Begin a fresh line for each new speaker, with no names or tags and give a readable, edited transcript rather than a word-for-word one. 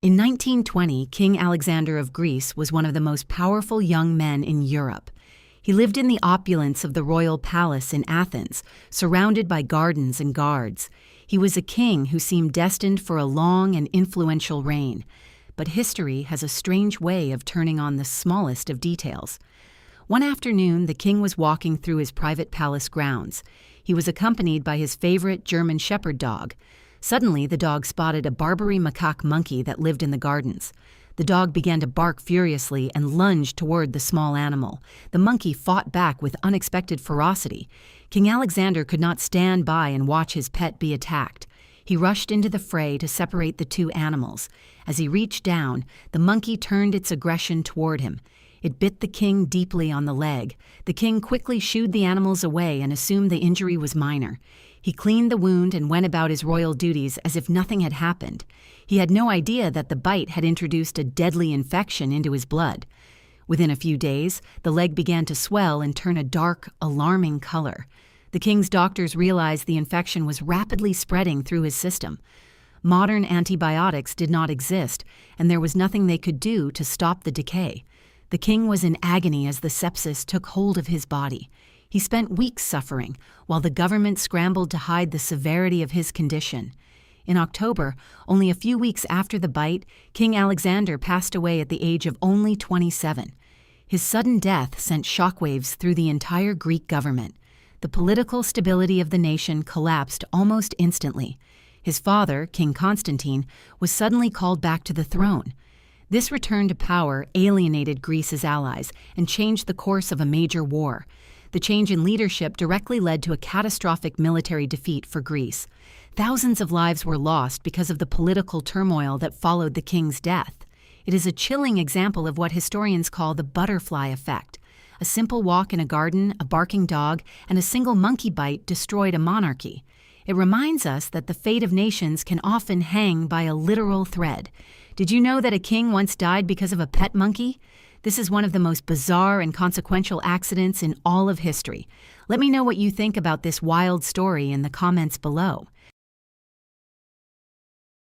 In 1920, King Alexander of Greece was one of the most powerful young men in Europe. He lived in the opulence of the royal palace in Athens, surrounded by gardens and guards. He was a king who seemed destined for a long and influential reign. But history has a strange way of turning on the smallest of details. One afternoon, the king was walking through his private palace grounds. He was accompanied by his favorite German shepherd dog. Suddenly, the dog spotted a Barbary macaque monkey that lived in the gardens. The dog began to bark furiously and lunged toward the small animal. The monkey fought back with unexpected ferocity. King Alexander could not stand by and watch his pet be attacked. He rushed into the fray to separate the two animals. As he reached down, the monkey turned its aggression toward him. It bit the king deeply on the leg. The king quickly shooed the animals away and assumed the injury was minor. He cleaned the wound and went about his royal duties as if nothing had happened. He had no idea that the bite had introduced a deadly infection into his blood. Within a few days, the leg began to swell and turn a dark, alarming color. The king's doctors realized the infection was rapidly spreading through his system. Modern antibiotics did not exist, and there was nothing they could do to stop the decay. The king was in agony as the sepsis took hold of his body. He spent weeks suffering, while the government scrambled to hide the severity of his condition. In October, only a few weeks after the bite, King Alexander passed away at the age of only 27. His sudden death sent shockwaves through the entire Greek government. The political stability of the nation collapsed almost instantly. His father, King Constantine, was suddenly called back to the throne. This return to power alienated Greece's allies and changed the course of a major war. The change in leadership directly led to a catastrophic military defeat for Greece. Thousands of lives were lost because of the political turmoil that followed the king's death. It is a chilling example of what historians call the butterfly effect. A simple walk in a garden, a barking dog, and a single monkey bite destroyed a monarchy. It reminds us that the fate of nations can often hang by a literal thread. Did you know that a king once died because of a pet monkey? This is one of the most bizarre and consequential accidents in all of history. Let me know what you think about this wild story in the comments below.